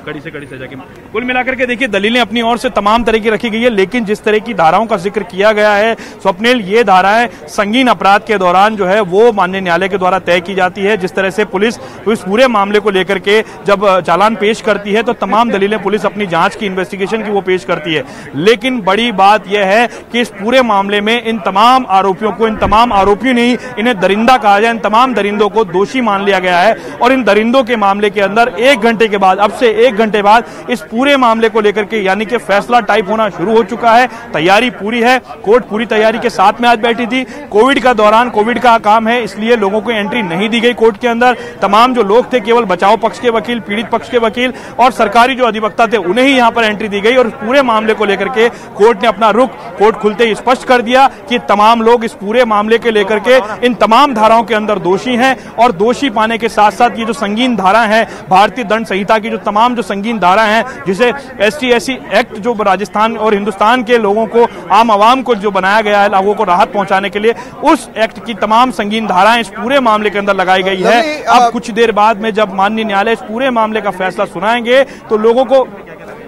कड़ी से कड़ी सजा की। कुल मिलाकर के देखिए दलीलें अपनी ओर से तमाम तरह की रखी गई है, लेकिन जिस तरह की धाराओं का जिक्र किया गया है स्वप्निल, ये धाराएं संगीन अपराध के दौरान जो है वो माननीय न्यायालय के द्वारा तय की जाती है। जिस तरह से पुलिस इस पूरे मामले को लेकर के जब चालान पेश करती है तो तमाम दलीलें पुलिस अपनी जांच की, इन्वेस्टिगेशन की वो पेश करती है। लेकिन बड़ी बात यह है कि इस पूरे मामले में इन तमाम आरोपियों को, इन तमाम आरोपियों नहीं, इन्हें दरिंदा कहा जाए, इन तमाम दरिंदों को दोषी मान लिया गया है। और इन दरिंदों के मामले के अंदर 1 घंटे के बाद, अब से 1 घंटे बाद इस पूरे मामले को लेकर के यानी कि फैसला टाइप होना शुरू हो चुका है। तैयारी पूरी है, कोर्ट पूरी तैयारी के साथ में आज बैठी थी। कोविड का दौरान, कोविड का काम है, इसलिए लोगों को एंट्री नहीं दी गई कोर्ट के अंदर। तमाम जो लोग थे, केवल बचाव पक्ष के वकील, पीड़ित पक्ष के वकील और सरकारी जो अधिवक्ता थे, उन्हें ही यहां पर एंट्री दी गई। और पूरे मामले को लेकर के कोर्ट ने अपना रुख कोर्ट खुलते ही स्पष्ट कर दिया कि तमाम लोग इस पूरे मामले के लेकर के इन तमाम धाराओं के अंदर दोषी हैं। और दोषी पाने के साथ साथ ये जो संगीन धारा है, भारतीय दंड संहिता की जो तमाम जो संगीन धारा है, जिसे ST/SC एक्ट जो राजस्थान और हिंदुस्तान के लोगों को, आम आवाम को जो बनाया गया है लोगों को राहत पहुंचाने के लिए, उस एक्ट की तमाम संगीन धाराएं इस पूरे मामले के अंदर लगाई गई है। अब कुछ देर बाद में जब माननीय न्यायालय इस पूरे मामले का फैसला सुनाएंगे तो लोगों को।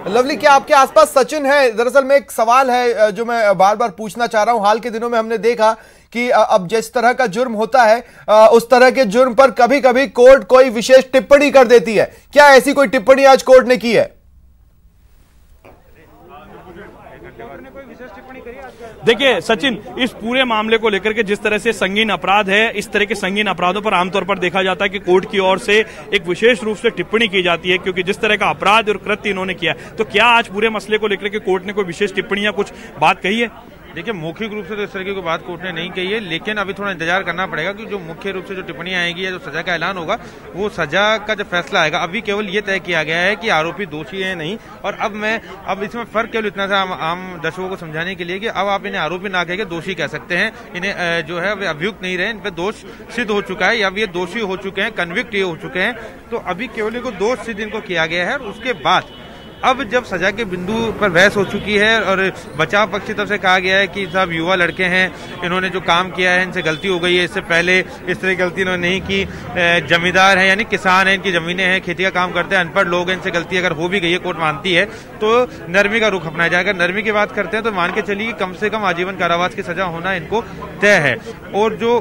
लवली, क्या आपके आसपास सचिन है? दरअसल में एक सवाल है जो मैं बार बार पूछना चाह रहा हूं। हाल के दिनों में हमने देखा कि अब जिस तरह का जुर्म होता है उस तरह के जुर्म पर कभी कभी कोर्ट कोई विशेष टिप्पणी कर देती है। क्या ऐसी कोई टिप्पणी आज कोर्ट ने की है? देखिए सचिन, इस पूरे मामले को लेकर के जिस तरह से संगीन अपराध है, इस तरह के संगीन अपराधों पर आमतौर पर देखा जाता है कि कोर्ट की ओर से एक विशेष रूप से टिप्पणी की जाती है, क्योंकि जिस तरह का अपराध और कृत्य इन्होंने किया। तो क्या आज पूरे मसले को लेकर के कोर्ट ने कोई विशेष टिप्पणी या कुछ बात कही है? देखिए, मौखिक रूप से तो इस तरह की बात कोर्ट ने नहीं कही है, लेकिन अभी थोड़ा इंतजार करना पड़ेगा कि जो मुख्य रूप से जो टिप्पणियां आएगी या जो सजा का ऐलान होगा, वो सजा का जो फैसला आएगा। अभी केवल ये तय किया गया है कि आरोपी दोषी है नहीं। और अब इसमें फर्क केवल इतना सा आम दर्शकों को समझाने के लिए कि अब आप इन्हें आरोपी ना कहकर दोषी कह सकते हैं। इन्हें जो है वे अभियुक्त नहीं रहे, इन पर दोष सिद्ध हो चुका है या ये दोषी हो चुके हैं, कन्विक्ट ये हो चुके हैं। तो अभी केवल इनको दोष सिद्ध इनको किया गया है। और उसके बाद अब जब सजा के बिंदु पर बहस हो चुकी है और बचाव पक्ष की तरफ से कहा गया है कि सब युवा लड़के हैं, इन्होंने जो काम किया है इनसे गलती हो गई है, इससे पहले इस तरह की गलती इन्होंने नहीं की, जमींदार हैं यानी किसान हैं, इनकी जमीनें हैं, खेती का काम करते हैं, अनपढ़ लोग हैं, इनसे गलती अगर हो भी गई है, कोर्ट मानती है, तो नरमी का रुख अपनाया जाएगा। नरमी की बात करते हैं तो मान के चलिए कम से कम आजीवन कारावास की सजा होना इनको तय है। और जो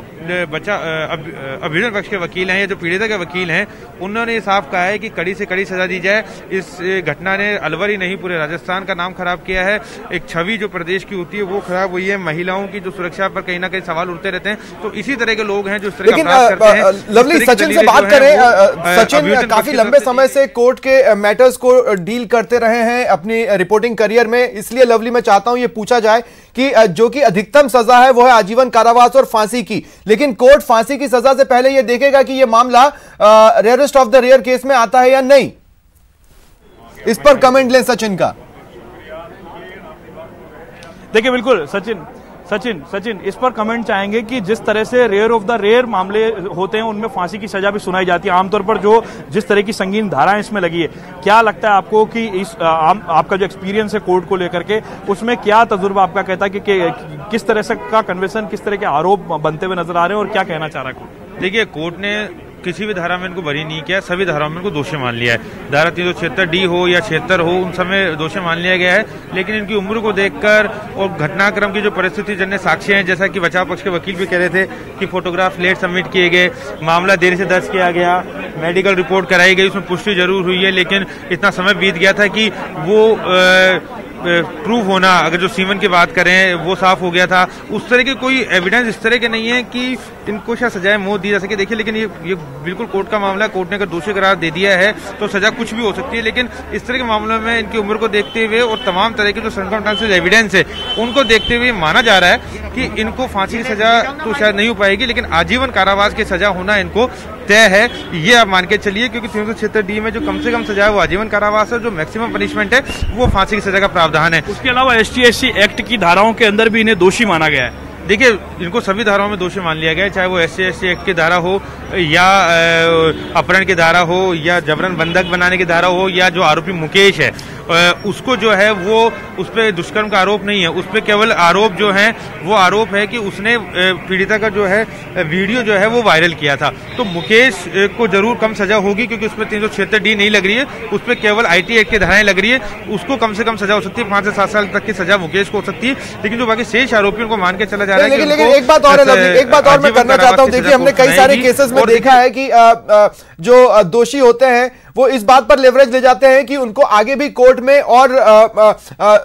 अभियुक्त पक्ष के वकील हैं या जो पीड़िता के वकील हैं, उन्होंने ये साफ कहा है कि कड़ी से कड़ी सजा दी जाए। इस घटना ने अलवर ही नहीं पूरे राजस्थान का नाम खराब किया है। एक छवि जो प्रदेश की होती है वो खराब हुई है। महिलाओं की जो सुरक्षा पर कहीं ना कहीं सवाल उठते रहते हैं। तो इसी तरह के लोग हैं जो इस तरह का अपराध करते हैं। लवली, सचिन से बात करें। सचिन काफी लंबे समय से कोर्ट के मैटर्स को डील करते रहे हैं अपनी रिपोर्टिंग करियर में, इसलिए लवली मैं चाहता हूं ये पूछा जाए कि जो कि अधिकतम सजा है वो है आजीवन कारावास और फांसी की, लेकिन कोर्ट फांसी की सजा से पहले ये देखेगा कि ये मामला rarest of the rare case में आता है या नहीं। इस पर कमेंट लें सचिन का। देखिए बिल्कुल सचिन इस पर कमेंट चाहेंगे कि जिस तरह से रेयर ऑफ द रेयर मामले होते हैं उनमें फांसी की सजा भी सुनाई जाती है आमतौर पर, जो जिस तरह की संगीन धाराएं इसमें लगी है। क्या लगता है आपको कि इस आपका जो एक्सपीरियंस है कोर्ट को लेकर के, उसमें क्या तजुर्बा आपका कहता है कि किस तरह से का कन्वेंशन, किस तरह के आरोप बनते हुए नजर आ रहे हैं और क्या कहना चाह रहा है कोर्ट? देखिए, कोर्ट ने किसी भी धारा में इनको बरी नहीं किया, सभी धाराओं में इनको दोषी मान लिया है। धारा 376D हो या 76 हो, उन सब में दोषी मान लिया गया है। लेकिन इनकी उम्र को देखकर और घटनाक्रम की जो परिस्थिति जन्य साक्ष्य हैं, जैसा कि बचाव पक्ष के वकील भी कह रहे थे कि फोटोग्राफ लेट सबमिट किए गए, मामला देरी से दर्ज किया गया, मेडिकल रिपोर्ट कराई गई, उसमें पुष्टि जरूर हुई है, लेकिन इतना समय बीत गया था कि वो प्रूव होना, अगर जो सीमन की बात करें वो साफ हो गया था। उस तरह के कोई एविडेंस इस तरह के नहीं है कि इनको शायद सजाए मौत दी जा सके। देखिए, लेकिन ये बिल्कुल कोर्ट का मामला है। कोर्ट ने अगर दोषी करार दे दिया है तो सजा कुछ भी हो सकती है, लेकिन इस तरह के मामलों में इनकी उम्र को देखते हुए और तमाम तरह के जो सर्कमस्टेंशियल एविडेंस है उनको देखते हुए माना जा रहा है कि इनको फांसी की सजा तो शायद नहीं हो पाएगी, लेकिन आजीवन कारावास की सजा होना इनको तय है। ये आप मान के चलिए, क्योंकि 376D में जो कम से कम सजा है वो आजीवन कारावास है, जो मैक्सिमम पनिशमेंट है वो फांसी की सजा का प्रावधान है। उसके अलावा ST/SC एक्ट की धाराओं के अंदर भी इन्हें दोषी माना गया है। देखिए, इनको सभी धाराओं में दोषी मान लिया गया है, चाहे वो SC/SC एक्ट की धारा हो या अपहरण की धारा हो या जबरन बंधक बनाने की धारा हो या जो आरोपी मुकेश है उसको जो है वो उस पर दुष्कर्म का आरोप नहीं है, उस पर केवल आरोप जो है वो आरोप है कि उसने पीड़िता का जो है वीडियो जो है वो वायरल किया था। तो मुकेश को जरूर कम सजा होगी क्योंकि उस पर 376D नहीं लग रही है, उस पर केवल IT एक्ट की धाराएं लग रही है, उसको कम से कम सजा हो सकती है, 5 से 7 साल तक की सजा मुकेश को हो सकती है। लेकिन जो बाकी शेष आरोपियों को मान के चला जा रहा है। लेकिन एक बात और मैं करना चाहता हूं, देखिए हमने कई सारे केसेस में देखा है कि जो दोषी होते हैं वो इस बात पर लेवरेज ले जाते हैं कि उनको आगे भी कोर्ट में और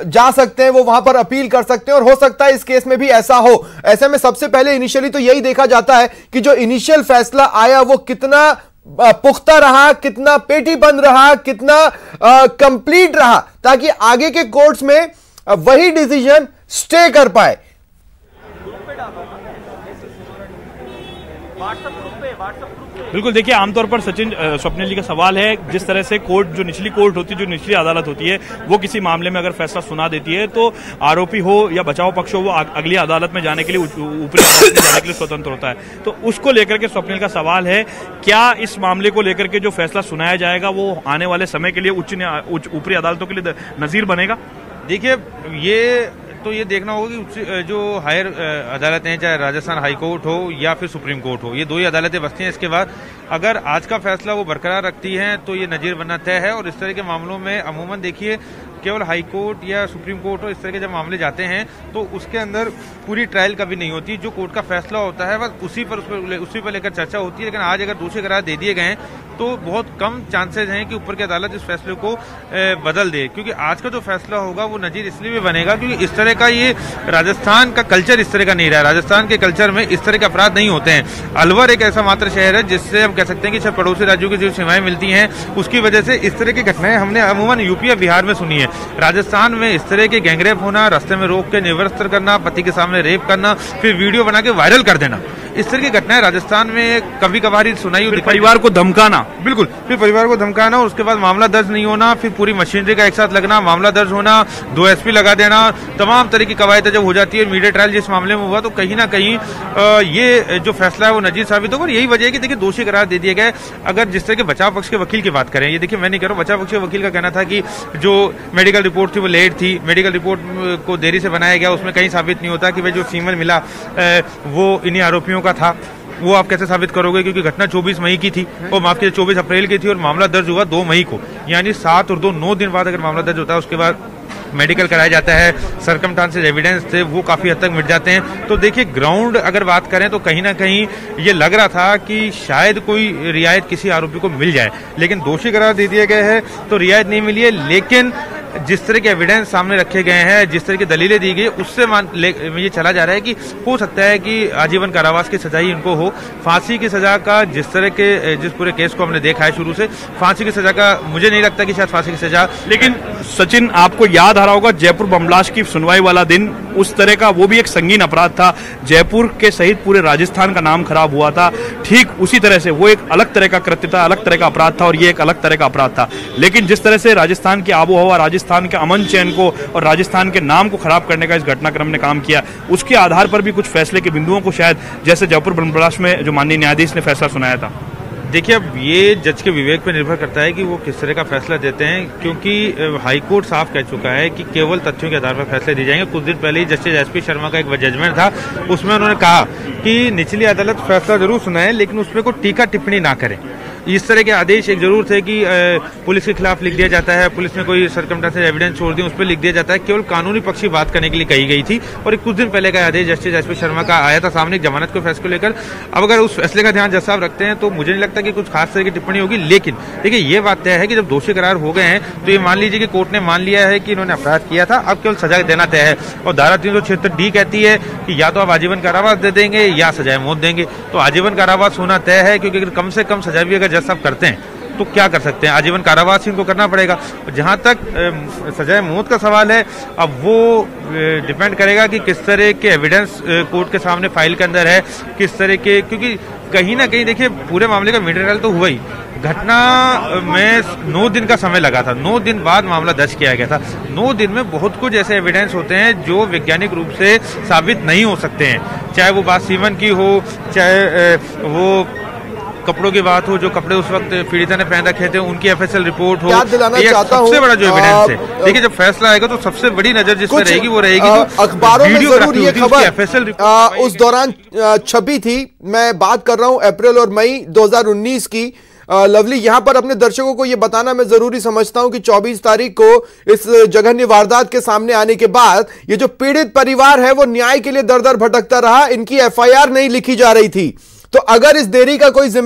जा सकते हैं, वो वहां पर अपील कर सकते हैं, और हो सकता है इस केस में भी ऐसा हो। ऐसे में सबसे पहले इनिशियली तो यही देखा जाता है कि जो इनिशियल फैसला आया वो कितना पुख्ता रहा, कितना पेटी बंद रहा, कितना कंप्लीट रहा, ताकि आगे के कोर्ट्स में वही डिसीजन स्टे कर पाए। बिल्कुल, देखिए आमतौर पर सचिन स्वप्निल जी का सवाल है, जिस तरह से कोर्ट, जो निचली कोर्ट होती है, जो निचली अदालत होती है, वो किसी मामले में अगर फैसला सुना देती है तो आरोपी हो या बचाव पक्ष हो वो अगली अदालत में जाने के लिए, ऊपरी अदालत में जाने के लिए स्वतंत्र होता है। तो उसको लेकर के स्वप्निल का सवाल है, क्या इस मामले को लेकर के जो फैसला सुनाया जाएगा वो आने वाले समय के लिए ऊपरी अदालतों के लिए नजीर बनेगा? देखिए ये देखना होगा कि जो हायर अदालतें हैं, चाहे राजस्थान हाई कोर्ट हो या फिर सुप्रीम कोर्ट हो, ये दो ही अदालतें बसती हैं। इसके बाद अगर आज का फैसला वो बरकरार रखती हैं तो ये नजीर बनना तय है। और इस तरह के मामलों में अमूमन देखिए केवल हाई कोर्ट या सुप्रीम कोर्ट हो, इस तरह के जब मामले जाते हैं तो उसके अंदर पूरी ट्रायल कभी नहीं होती। जो कोर्ट का फैसला होता है बस उसी पर लेकर चर्चा होती है। लेकिन आज अगर दोषी करार दे दिए गए हैं तो बहुत कम चांसेस हैं कि ऊपर की अदालत इस फैसले को बदल दे, क्योंकि आज का जो फैसला होगा वो नजीर इसलिए भी बनेगा क्योंकि इस तरह का ये राजस्थान का कल्चर इस तरह का नहीं रहा। राजस्थान के कल्चर में इस तरह के अपराध नहीं होते हैं। अलवर एक ऐसा मात्र शहर है जिससे हम कह सकते हैं कि सब पड़ोसी राज्यों की जो सीमाएं मिलती हैं उसकी वजह से इस तरह की घटनाएं हमने अमूमन यूपी या बिहार में सुनी है। राजस्थान में इस तरह के गैंगरेप होना, रास्ते में रोक के निर्वस्त्र करना, पति के सामने रेप करना, फिर वीडियो बना के वायरल कर देना, इस तरह की घटनाएं राजस्थान में कभी कभार ही सुनाई हुई। परिवार को धमकाना, बिल्कुल, फिर परिवार को धमकाना और उसके बाद मामला दर्ज नहीं होना, फिर पूरी मशीनरी का एक साथ लगना, मामला दर्ज होना, 2 SP लगा देना, तमाम तरह की कवायद जब हो जाती है। मीडिया ट्रायल जिस मामले में हुआ तो कहीं ना कहीं ये जो फैसला है वो नजीर साबित होगा। और यही वजह है कि देखिए दोषी करार दे दिए गए। अगर जिस तरह के बचाव पक्ष के वकील की बात करें, ये देखिए मैं नहीं कह रहा हूं, बचाव पक्ष के वकील का कहना था कि जो मेडिकल रिपोर्ट थी वो लेट थी, मेडिकल रिपोर्ट को देरी से बनाया गया, उसमें कहीं साबित नहीं होता कि भाई जो सीमन मिला वो इन्हीं आरोपियों का था। वो आप कैसे साबित करोगे, क्योंकि घटना 24 मई की थी और माफ कीजिए 24 अप्रैल की थी और मामला दर्ज हुआ 2 मई को, यानी 7 और 2 9 दिन बाद अगर मामला दर्ज होता है उसके बाद मेडिकल कराया जाता है, सर्कमस्टांसेस एविडेंस थे वो काफी हद तक मिट जाते हैं। तो देखिए ग्राउंड अगर बात करें तो कहीं ना कहीं ये लग रहा था कि शायद कोई रियायत किसी आरोपी को मिल जाए, लेकिन दोषी करार दे दिए गए हैं तो रियायत नहीं मिली है। लेकिन जिस तरह के एविडेंस सामने रखे गए हैं, जिस तरह की दलीलें दी गई, उससे ये चला जा रहा है कि हो सकता है कि आजीवन कारावास की सजा ही इनको हो। फांसी की सजा का जिस पूरे केस को हमने देखा है शुरू से, फांसी की सजा का मुझे नहीं लगता कि शायद फांसी की सजा। लेकिन सचिन आपको याद आ रहा होगा जयपुर बम ब्लास्ट की सुनवाई वाला दिन, उस तरह का वो भी एक संगीन अपराध था, जयपुर के सहित पूरे राजस्थान का नाम खराब हुआ था। ठीक उसी तरह से वो एक अलग तरह का कृत्य था, अलग तरह का अपराध था और ये एक अलग तरह का अपराध था। लेकिन जिस तरह से राजस्थान की आबो हवा, राजस्थान के अमन चैन को और राजस्थान के नाम को खराब करने का इस घटनाक्रम ने काम किया, उसके आधार पर भी कुछ फैसले के बिंदुओं को शायद, जैसे जयपुर बम ब्लास्ट में जो माननीय न्यायाधीश ने फैसला सुनाया था। देखिए अब ये जज के विवेक पर निर्भर करता है कि वो किस तरह का फैसला देते हैं, क्योंकि हाईकोर्ट साफ कह चुका है कि केवल तथ्यों के आधार पर फैसले दिए जाएंगे। कुछ दिन पहले ही जस्टिस SP शर्मा का एक जजमेंट था, उसमें उन्होंने कहा कि निचली अदालत फैसला जरूर सुनाए लेकिन उसमें कोई टीका टिप्पणी ना करे। इस तरह के आदेश एक जरूर थे कि पुलिस के खिलाफ लिख दिया जाता है, पुलिस ने कोई सर्कमस्टेंसेस एविडेंस छोड़ दी उस पर लिख दिया जाता है, केवल कानूनी पक्ष की बात करने के लिए कही गई थी। और कुछ दिन पहले का आदेश जस्टिस SP शर्मा का आया था सामने एक जमानत के फैसले को लेकर। अब अगर उस फैसले का ध्यान जज साहब रखते हैं तो मुझे नहीं लगता कि कुछ खास तरह की टिप्पणी होगी। लेकिन देखिए ये बात तय है कि जब दोषी करार हो गए हैं तो ये मान लीजिए कि कोर्ट ने मान लिया है कि इन्होंने अपराध किया था, अब केवल सजा देना तय है। और धारा 376D कहती है कि या तो आप आजीवन कारावास दे देंगे या सजाए मौत देंगे। तो आजीवन कारावास होना तय है, क्योंकि कम से कम सजा भी अगर जज साहब करते हैं तो क्या कर सकते हैं, आजीवन कारावास इनको करना पड़ेगा। जहां तक सजाए मौत का सवाल है, अब वो डिपेंड करेगा कि किस तरह के एविडेंस कोर्ट के सामने फाइल के अंदर है, किस तरह के, क्योंकि कहीं ना कहीं देखिए पूरे मामले का मीडिया ट्रायल तो हुआ ही, घटना में 9 दिन का समय लगा था, 9 दिन बाद मामला दर्ज किया गया था। 9 दिन में बहुत कुछ ऐसे एविडेंस होते हैं जो वैज्ञानिक रूप से साबित नहीं हो सकते हैं, चाहे वो बात सीमन की हो, चाहे वो कपड़ों की बात हो, जो कपड़े उस वक्त पीड़िता ने पहन रखे थे उनकी FSL रिपोर्ट हो, सबसे बड़ा जो एविडेंस है। देखिए जब फैसला आएगा तो सबसे बड़ी नजर जिस पर रहेगी वो रहेगी अखबारों में जरूर ये खबर उस दौरान छपी थी। मैं बात कर रहा हूं अप्रैल और मई 2019 की। लवली, यहां पर अपने दर्शकों को यह बताना मैं जरूरी समझता हूं कि 24 तारीख को इस जघन्य वारदात के सामने आने के बाद ये जो पीड़ित परिवार है वो न्याय के लिए दर दर भटकता रहा। इनकी FIR नहीं लिखी जा रही थी। तो अगर इस देरी का कोई